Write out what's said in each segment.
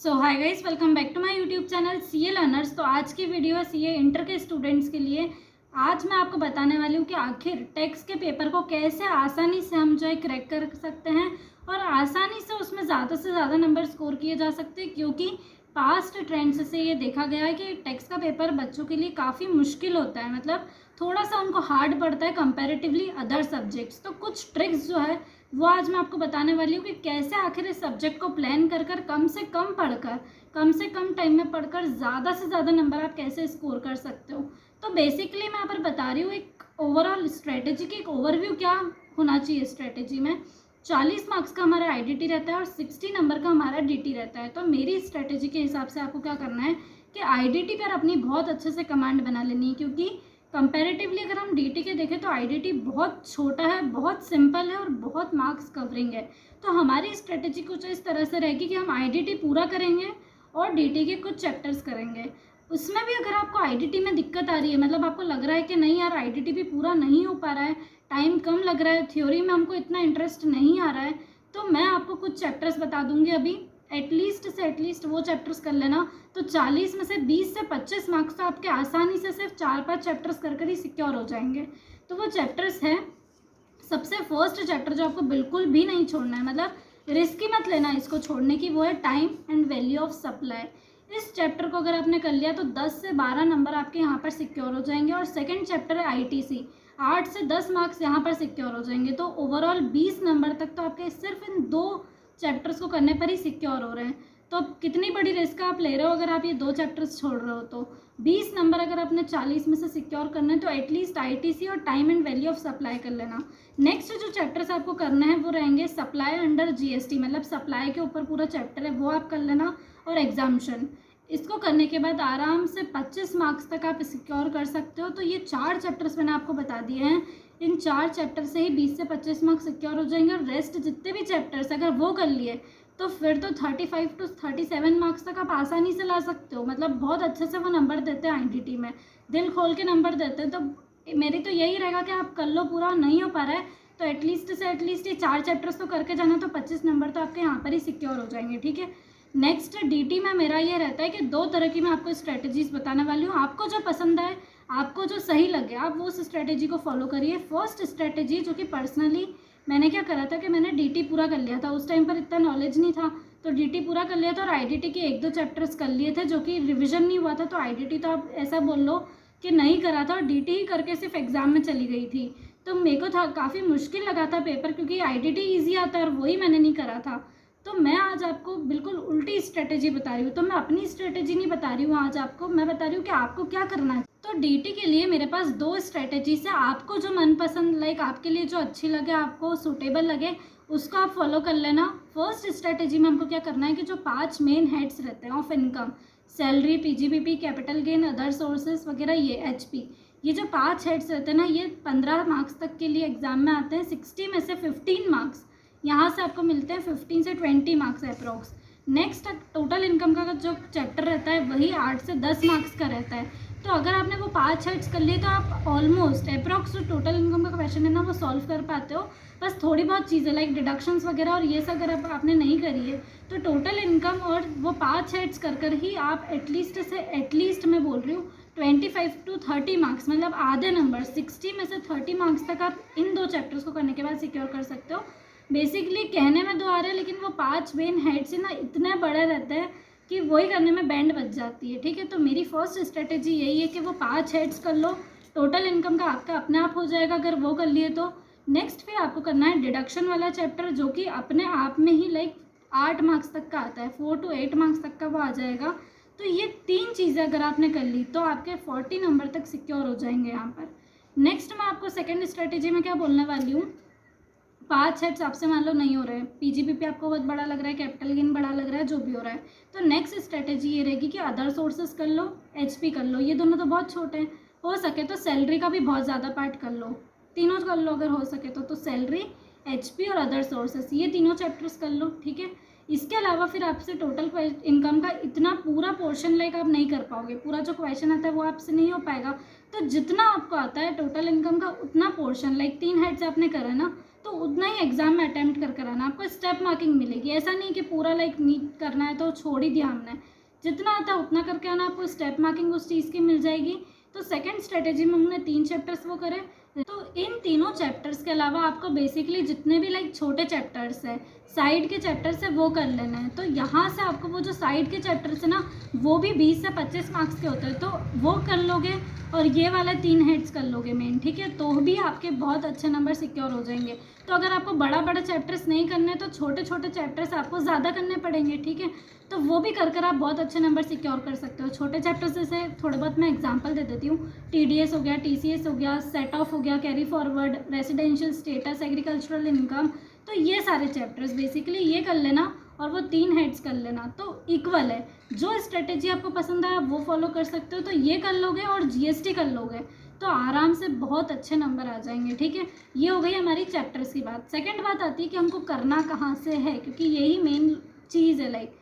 So hi guys, welcome back to my YouTube channel CA learners. तो आज की video है सीए इंटर के स्टूडेंट्स के लिए। आज मैं आपको बताने वाली हूँ कि आखिर टेक्स्ट के पेपर को कैसे आसानी से हम जो है क्रैक कर सकते हैं और आसानी से उसमें ज़्यादा से ज़्यादा नंबर स्कोर किए जा सकते हैं, क्योंकि पास्ट ट्रेंड्स से ये देखा गया है कि टेक्स्ट का पेपर बच्चों के लिए काफ़ी मुश्किल होता है, मतलब थोड़ा सा उनको हार्ड पड़ता है कंपैरेटिवली अदर सब्जेक्ट्स। तो कुछ ट्रिक्स जो है वो आज मैं आपको बताने वाली हूँ कि कैसे आखिर इस सब्जेक्ट को प्लान कर कर कम से कम पढ़कर, कम से कम टाइम में पढ़कर ज़्यादा से ज़्यादा नंबर आप कैसे स्कोर कर सकते हो। तो बेसिकली मैं यहाँ पर बता रही हूँ एक ओवरऑल स्ट्रेटेजी की, एक ओवरव्यू क्या होना चाहिए स्ट्रेटेजी में। 40 मार्क्स का हमारा आईडीटी रहता है और 60 नंबर का हमारा डीटी रहता है। तो मेरी स्ट्रेटेजी के हिसाब से आपको क्या करना है कि आईडीटी पर अपनी बहुत अच्छे से कमांड बना लेनी है, क्योंकि कंपैरेटिवली अगर हम डीटी के देखें तो आईडीटी बहुत छोटा है, बहुत सिंपल है और बहुत मार्क्स कवरिंग है। तो हमारी स्ट्रेटेजी कुछ इस तरह से रहेगी कि हम आईडीटी पूरा करेंगे और डीटी के कुछ चैप्टर्स करेंगे। उसमें भी अगर आपको आईडीटी में दिक्कत आ रही है, मतलब आपको लग रहा है कि नहीं यार आईडीटी भी पूरा नहीं हो पा रहा है, टाइम कम लग रहा है, थ्योरी में हमको इतना इंटरेस्ट नहीं आ रहा है, तो मैं आपको कुछ चैप्टर्स बता दूंगी अभी। एटलीस्ट वो चैप्टर्स कर लेना, तो 40 में से 20 से 25 मार्क्स तो आपके आसानी से सिर्फ 4-5 चैप्टर्स कर ही सिक्योर हो जाएंगे। तो वो चैप्टर्स हैं, सबसे फर्स्ट चैप्टर जो आपको बिल्कुल भी नहीं छोड़ना है, मतलब रिस्क ही मत लेना इसको छोड़ने की, वो है time and value of supply. इस चैप्टर को अगर आपने कर लिया तो 10 से 12 नंबर आपके यहाँ पर सिक्योर हो जाएंगे। और सेकंड चैप्टर है आईटीसी, 8 से 10 मार्क्स यहाँ पर सिक्योर हो जाएंगे। तो ओवरऑल 20 नंबर तक तो आपके सिर्फ इन दो चैप्टर्स को करने पर ही सिक्योर हो रहे हैं। तो अब कितनी बड़ी रिस्क आप ले रहे हो अगर आप ये दो चैप्टर्स छोड़ रहे हो। तो 20 नंबर अगर आपने 40 में से सिक्योर करना है तो एटलीस्ट आईटीसी और time and value of supply कर लेना। नेक्स्ट जो चैप्टर्स आपको करना है वो रहेंगे सप्लाई अंडर जीएसटी, मतलब सप्लाई के ऊपर पूरा चैप्टर है वो आप कर लेना, और एग्जाम्शन। इसको करने के बाद आराम से 25 मार्क्स तक आप सिक्योर कर सकते हो। तो ये 4 चैप्टर्स मैंने आपको बता दिए हैं, इन 4 चैप्टर से ही 20 से 25 मार्क्स सिक्योर हो जाएंगे। और रेस्ट जितने भी चैप्टर्स अगर वो कर लिए तो फिर तो 35 to 37 मार्क्स तक आप आसानी से ला सकते हो। मतलब बहुत अच्छे से वो नंबर देते हैं आईडीटी में, दिल खोल के नंबर देते हैं। तो मेरी तो यही रहेगा कि आप कर लो, पूरा नहीं हो पा रहा है तो एटलीस्ट ये 4 चैप्टर्स तो करके जाना, तो 25 नंबर तो आपके यहाँ पर ही सिक्योर हो जाएंगे। ठीक है, नेक्स्ट डीटी में मेरा ये रहता है कि 2 तरह की मैं आपको स्ट्रेटजीज बताने वाली हूँ। आपको जो पसंद आए, आपको जो सही लगे, आप वो उस स्ट्रेटेजी को फॉलो करिए। फर्स्ट स्ट्रेटेजी जो कि पर्सनली मैंने क्या करा था कि मैंने डीटी पूरा कर लिया था, उस टाइम पर इतना नॉलेज नहीं था तो डीटी पूरा कर लिया था और आईडीटी के 1-2 चैप्टर्स कर लिए थे जो कि रिवीजन नहीं हुआ था। तो आईडीटी तो आप ऐसा बोल लो कि नहीं करा था और डीटी ही करके सिर्फ एग्ज़ाम में चली गई थी। तो मेरे को था काफ़ी मुश्किल लगा था पेपर, क्योंकि आईडीटी ईजी आता है और वही मैंने नहीं करा था। तो मैं आज आपको बिल्कुल उल्टी स्ट्रेटेजी बता रही हूँ। तो मैं अपनी स्ट्रेटेजी नहीं बता रही हूँ आज आपको, मैं बता रही हूँ कि आपको क्या करना है। तो डीटी के लिए मेरे पास 2 स्ट्रेटेजीज है, आपको जो मनपसंद लाइक आपके लिए जो अच्छी लगे, आपको सूटेबल लगे, उसको आप फॉलो कर लेना। फर्स्ट स्ट्रेटेजी में हमको क्या करना है कि जो 5 मेन हेड्स रहते हैं of income, salary, PGBP, capital gain, other sources वगैरह, ये एचपी, ये जो 5 हेड्स रहते हैं ना, ये 15 मार्क्स तक के लिए एग्जाम में आते हैं। 60 में से 15 मार्क्स यहाँ से आपको मिलते हैं, 15 से 20 marks approx. Next total income का जो चैप्टर रहता है वही 8 से 10 मार्क्स का रहता है। तो अगर आपने वो 5 हेड्स कर लिए तो आप ऑलमोस्ट अप्रोक्स जो टोटल इनकम का क्वेश्चन है ना वो सॉल्व कर पाते हो। बस थोड़ी बहुत चीज़ें लाइक डिडक्शंस वगैरह और ये सब अगर आपने नहीं करी है तो टोटल इनकम और वो 5 हेड्स कर ही आप एटलीस्ट मैं बोल रही हूँ 25 to 30 मार्क्स, मतलब आधे नंबर 60 में से 30 मार्क्स तक आप इन 2 चैप्टर्स को करने के बाद सिक्योर कर सकते हो। बेसिकली कहने में 2 आ रहे हैं लेकिन वो 5 मेन हेड्स से ना इतने बड़े रहते हैं कि वही करने में बैंड बच जाती है। ठीक है, तो मेरी फर्स्ट स्ट्रेटेजी यही है कि वो 5 हेड्स कर लो, टोटल इनकम का आपका अपने आप हो जाएगा अगर वो कर लिए तो। नेक्स्ट फिर आपको करना है डिडक्शन वाला चैप्टर, जो कि अपने आप में ही लाइक 8 मार्क्स तक का आता है, 4 to 8 मार्क्स तक का वो आ जाएगा। तो ये 3 चीज़ें अगर आपने कर ली तो आपके 40 नंबर तक सिक्योर हो जाएंगे यहाँ पर। नेक्स्ट मैं आपको सेकेंड स्ट्रेटेजी में क्या बोलने वाली हूँ, 5 हेड्स आपसे मान लो नहीं हो रहे हैं, पीजीबीपी आपको बहुत बड़ा लग रहा है, कैपिटल गेन बड़ा लग रहा है, जो भी हो रहा है, तो नेक्स्ट स्ट्रेटेजी ये रहेगी कि अदर सोर्सेज कर लो, एचपी कर लो। ये दोनों तो बहुत छोटे हैं, हो सके तो सैलरी का भी बहुत ज़्यादा पार्ट कर लो, तीनों कर लो अगर हो सके तो सैलरी, एचपी और अदर सोर्सेज, ये तीनों चैप्टर्स कर लो। ठीक है, इसके अलावा फिर आपसे टोटल इनकम का इतना पूरा पोर्शन लाइक आप नहीं कर पाओगे, पूरा जो क्वेश्चन आता है वो आपसे नहीं हो पाएगा। तो जितना आपको आता है टोटल इनकम का उतना पोर्शन लाइक 3 हेड्स आपने करा ना, तो उतना ही एग्ज़ाम में अटैम्प्ट कर कर आना, आपको स्टेप मार्किंग मिलेगी। ऐसा नहीं कि पूरा लाइक नीट करना है तो छोड़ ही दिया हमने, जितना आता है उतना करके आना, आपको स्टेप मार्किंग उस चीज़ की मिल जाएगी। तो सेकंड स्ट्रेटेजी में हमने 3 चैप्टर्स वो करे। तो इन तीनों चैप्टर्स के अलावा आपको बेसिकली जितने भी लाइक छोटे चैप्टर्स हैं, साइड के चैप्टर्स है, वो कर लेना है। तो यहाँ से आपको वो जो साइड के चैप्टर्स है ना, वो भी 20 से 25 मार्क्स के होते हैं, तो वो कर लोगे और ये वाला 3 हेड्स कर लोगे मेन, ठीक है, तो भी आपके बहुत अच्छे नंबर सिक्योर हो जाएंगे। तो अगर आपको बड़ा बड़ा चैप्टर्स नहीं करने तो छोटे छोटे चैप्टर्स आपको ज़्यादा करने पड़ेंगे, ठीक है, तो वो भी कर आप बहुत अच्छे नंबर सिक्योर कर सकते हो। छोटे चैप्टर्स जैसे थोड़े बहुत मैं एग्जांपल दे देती हूँ, TDS हो गया, TCS हो गया, सेट ऑफ हो गया, carry forward, residential status, agricultural income, तो ये सारे चैप्टर्स बेसिकली ये कर लेना और वो 3 हेड्स कर लेना, तो इक्वल है। जो स्ट्रेटेजी आपको पसंद है आप वो फॉलो कर सकते हो, तो ये कर लोगे और GST कर लोगे तो आराम से बहुत अच्छे नंबर आ जाएंगे, ठीक है। ये हो गई हमारी चैप्टर्स की बात। सेकंड बात आती है कि हमको करना कहाँ से है, क्योंकि यही मेन चीज़ है लाइक।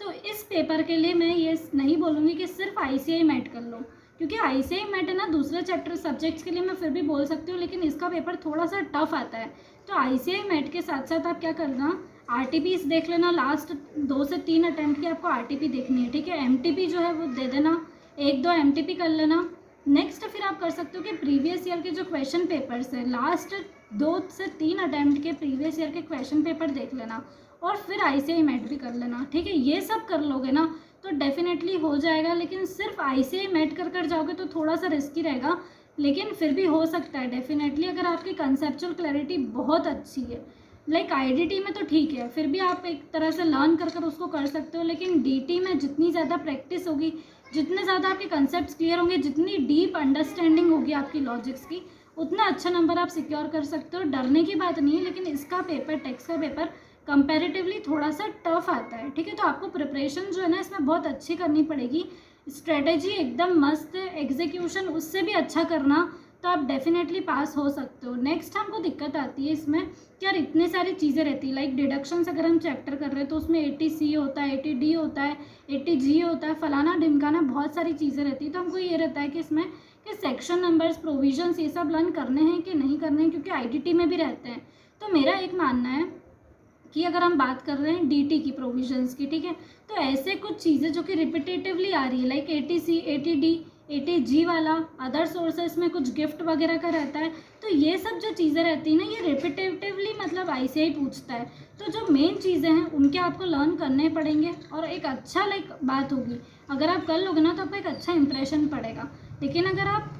तो इस पेपर के लिए मैं ये नहीं बोलूँगी कि सिर्फ ICI मैट कर लो, क्योंकि ICI मैट है ना, दूसरे चैप्टर सब्जेक्ट्स के लिए मैं फिर भी बोल सकती हूँ, लेकिन इसका पेपर थोड़ा सा टफ आता है। तो ICI मैट के साथ साथ आप क्या करना, RTPs देख लेना, लास्ट 2 से 3 अटैम्प्ट की आपको RTP देखनी है, ठीक है। MTP जो है वो दे देना, 1-2 MTP कर लेना। नेक्स्ट फिर आप कर सकते हो कि प्रीवियस ईयर के जो क्वेश्चन पेपर्स है, लास्ट 2 से 3 अटैम्प्ट के प्रीवियस ईयर के क्वेश्चन पेपर देख लेना और फिर ICI मैट भी कर लेना, ठीक है। ये सब कर लोगे ना तो डेफिनेटली हो जाएगा, लेकिन सिर्फ ICI मैट कर जाओगे तो थोड़ा सा रिस्की रहेगा, लेकिन फिर भी हो सकता है डेफिनेटली, अगर आपकी कंसेप्चुअल क्लैरिटी बहुत अच्छी है। लाइक IDT में तो ठीक है, फिर भी आप एक तरह से लर्न कर उसको कर सकते हो, लेकिन DT में जितनी ज़्यादा प्रैक्टिस होगी, जितने ज़्यादा आपके कंसेप्ट क्लियर होंगे, जितनी डीप अंडरस्टैंडिंग होगी आपकी लॉजिक्स की, उतना अच्छा नंबर आप सिक्योर कर सकते हो। डरने की बात नहीं है, लेकिन इसका पेपर, टेक्स्ट का पेपर कंपैरेटिवली थोड़ा सा टफ आता है, ठीक है। तो आपको प्रिपरेशन जो है ना इसमें बहुत अच्छी करनी पड़ेगी, स्ट्रेटेजी एकदम मस्त है, एग्जीक्यूशन उससे भी अच्छा करना, तो आप डेफिनेटली पास हो सकते हो। नेक्स्ट हमको दिक्कत आती है इसमें कि यार इतनी सारी चीज़ें रहती है, लाइक डिडक्शंस अगर हम चैप्टर कर रहे हैं तो उसमें 80C होता है, 80D होता है, 80G होता है, फलाना ढिमकाना, बहुत सारी चीज़ें रहती है। तो हमको ये रहता है कि इसमें कि सेक्शन नंबर्स, प्रोविजंस, ये सब लर्न करने हैं कि नहीं करने हैं, क्योंकि IDT में भी रहते हैं। तो मेरा एक मानना है कि अगर हम बात कर रहे हैं DT की प्रोविजंस की, ठीक है, तो ऐसे कुछ चीज़ें जो कि रिपीटेटिवली आ रही है, लाइक 80C, 80D, 80G वाला, अदर सोर्सेस में कुछ गिफ्ट वगैरह का रहता है, तो ये सब जो चीज़ें रहती हैं ना, ये रिपीटेटिवली मतलब ICI पूछता है। तो जो मेन चीज़ें हैं उनके आपको लर्न करने पड़ेंगे और एक अच्छा लाइक बात होगी, अगर आप कर लोगे ना तो आपको एक अच्छा इंप्रेशन पड़ेगा। लेकिन अगर आप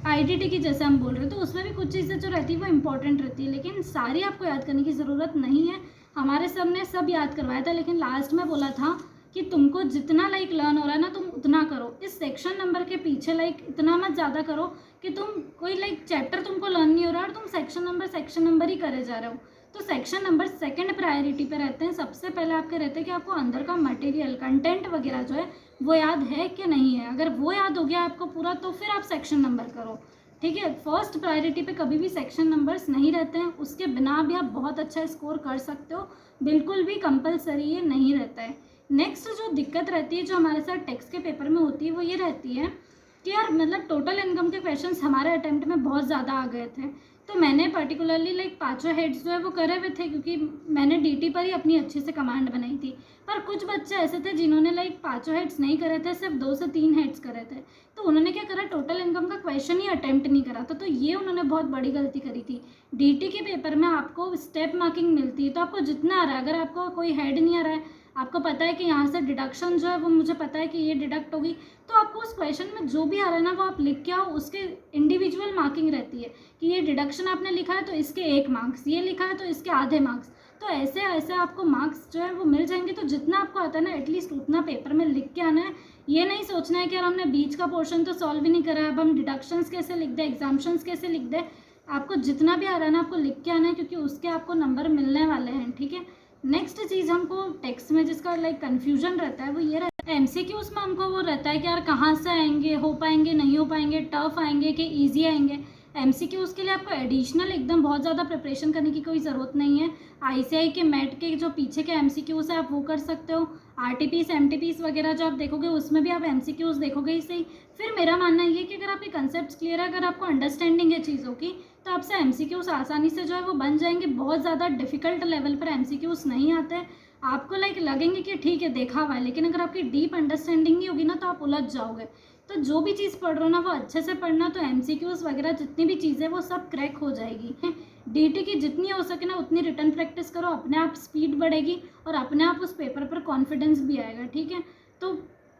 IDT की जैसे हम बोल रहे हैं तो उसमें भी कुछ चीज़ें जो रहती है वो इंपॉर्टेंट रहती है, लेकिन सारी आपको याद करने की ज़रूरत नहीं है। हमारे सर ने सब याद करवाया था, लेकिन लास्ट में बोला था कि तुमको जितना लाइक लर्न हो रहा है ना तुम उतना करो, इस सेक्शन नंबर के पीछे लाइक इतना मत ज़्यादा करो कि तुम कोई लाइक चैप्टर तुमको लर्न नहीं हो रहा और तुम सेक्शन नंबर ही करे जा रहे हो। तो सेक्शन नंबर सेकंड प्रायोरिटी पे रहते हैं। सबसे पहले आपके रहते हैं कि आपको अंदर का मटेरियल, कंटेंट वगैरह जो है वो याद है कि नहीं है। अगर वो याद हो गया आपको पूरा तो फिर आप सेक्शन नंबर करो, ठीक है। फर्स्ट प्रायोरिटी पे कभी भी सेक्शन नंबर्स नहीं रहते हैं, उसके बिना भी आप बहुत अच्छा स्कोर कर सकते हो, बिल्कुल भी कंपलसरी ये नहीं रहता है। नेक्स्ट जो दिक्कत रहती है जो हमारे साथ टेक्स्ट के पेपर में होती है वो ये रहती है कि यार मतलब टोटल इनकम के क्वेश्चंस हमारे अटेम्प्ट में बहुत ज़्यादा आ गए थे, तो मैंने पर्टिकुलरली लाइक 5 हेड्स जो है वो करे हुए थे, क्योंकि मैंने DT पर ही अपनी अच्छे से कमांड बनाई थी। पर कुछ बच्चे ऐसे थे जिन्होंने लाइक 5 हेड्स नहीं करे थे, सिर्फ 2 से 3 हेड्स करे थे, तो उन्होंने क्या करा, टोटल इनकम का क्वेश्चन ही अटेम्प्ट नहीं करा था। तो ये उन्होंने बहुत बड़ी गलती करी थी। DT के पेपर में आपको स्टेप मार्किंग मिलती है, तो आपको जितना आ रहा है, अगर आपको कोई हेड नहीं आ रहा है, आपको पता है कि यहाँ से डिडक्शन जो है वो मुझे पता है कि ये डिडक्ट होगी, तो आपको उस क्वेश्चन में जो भी आ रहा है ना वो आप लिख के आओ। उसके इंडिविजुअल मार्किंग रहती है कि ये डिडक्शन आपने लिखा है तो इसके 1 मार्क्स, ये लिखा है तो इसके आधे मार्क्स, तो ऐसे ऐसे आपको मार्क्स जो है वो मिल जाएंगे। तो जितना आपको आता है ना एटलीस्ट उतना पेपर में लिख के आना है। ये नहीं सोचना है कि यार हमने बीच का पोर्शन तो सॉल्व ही नहीं करा है, अब हम डिडक्शंस कैसे लिख दें, एग्जाम्पशंस कैसे लिख दें। आपको जितना भी आ रहा है ना आपको लिख के आना है, क्योंकि उसके आपको नंबर मिलने वाले हैं, ठीक है। नेक्स्ट चीज़ हमको टेक्स्ट में जिसका लाइक कन्फ्यूजन रहता है वो ये रहता है, MCQs में हमको वो रहता है कि यार कहाँ से आएंगे, हो पाएंगे नहीं हो पाएंगे, टफ आएंगे कि ईजी आएंगे। एमसीक्यूज़ के लिए आपको एडिशनल एकदम बहुत ज़्यादा प्रिपरेशन करने की कोई ज़रूरत नहीं है। आईसीआई के मैट के जो पीछे के एमसीक्यूज़ है आप वो कर सकते हो। आरटीपीस एमटीपीस वगैरह जो आप देखोगे उसमें भी आप एमसीक्यूज़ देखोगे ही सही। फिर मेरा मानना ये है कि अगर आपके कंसेप्ट क्लियर है, अगर आपको अंडरस्टैंडिंग है चीज़ों की, तो आपसे एमसीक्यूज़ आसानी से जो है वो बन जाएंगे। बहुत ज़्यादा डिफिकल्ट लेवल पर एमसीक्यूज़ नहीं आते हैं। आपको लगेंगे कि ठीक है देखा हुआ है, लेकिन अगर आपकी डीप अंडरस्टैंडिंग नहीं होगी ना तो आप उलझ जाओगे। तो जो भी चीज़ पढ़ रहे हो ना वो अच्छे से पढ़ना, तो एमसीक्यूज़ वगैरह जितनी भी चीज़ें वो सब क्रैक हो जाएगी। डीटी की जितनी हो सके ना उतनी रिटर्न प्रैक्टिस करो, अपने आप स्पीड बढ़ेगी और अपने आप उस पेपर पर कॉन्फिडेंस भी आएगा। ठीक है, तो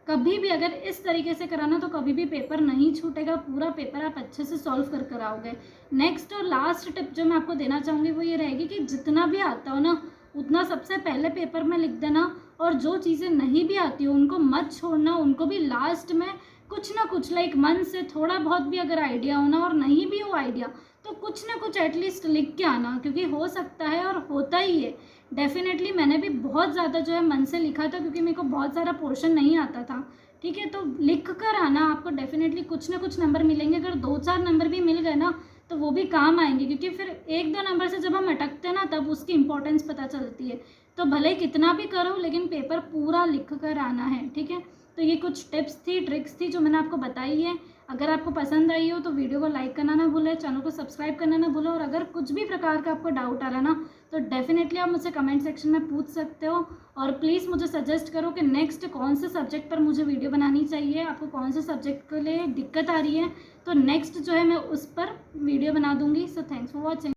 कभी भी अगर इस तरीके से कराना तो कभी भी पेपर नहीं छूटेगा, पूरा पेपर आप अच्छे से सॉल्व कर कर आओगे। नेक्स्ट और लास्ट टिप जो मैं आपको देना चाहूँगी वो ये रहेगी कि जितना भी आता हो ना उतना सबसे पहले पेपर में लिख देना, और जो चीज़ें नहीं भी आती हो उनको मत छोड़ना, उनको भी लास्ट में कुछ ना कुछ मन से थोड़ा बहुत भी अगर आइडिया हो ना, और नहीं भी हो आइडिया तो कुछ ना कुछ एटलीस्ट लिख के आना, क्योंकि हो सकता है और होता ही है। डेफिनेटली मैंने भी बहुत ज़्यादा जो है मन से लिखा था, क्योंकि मेरे को बहुत सारा पोर्शन नहीं आता था। ठीक है, तो लिख कर आना, आपको डेफिनेटली कुछ ना कुछ नंबर मिलेंगे। अगर 2-4 नंबर भी मिल गए ना तो वो भी काम आएंगे, क्योंकि फिर 1-2 नंबर से जब हम अटकते हैं ना तब उसकी इंपॉर्टेंस पता चलती है। तो भले कितना भी करो लेकिन पेपर पूरा लिख कर आना है। ठीक है, तो ये कुछ टिप्स थी, ट्रिक्स थी जो मैंने आपको बताई है। अगर आपको पसंद आई हो तो वीडियो को लाइक करना ना भूलें, चैनल को सब्सक्राइब करना ना भूलें, और अगर कुछ भी प्रकार का आपको डाउट आ रहा ना तो डेफिनेटली आप मुझसे कमेंट सेक्शन में पूछ सकते हो। और प्लीज़ मुझे सजेस्ट करो कि नेक्स्ट कौन से सब्जेक्ट पर मुझे वीडियो बनानी चाहिए, आपको कौन से सब्जेक्ट के लिए दिक्कत आ रही है, तो नेक्स्ट जो है मैं उस पर वीडियो बना दूँगी। So thanks for watching.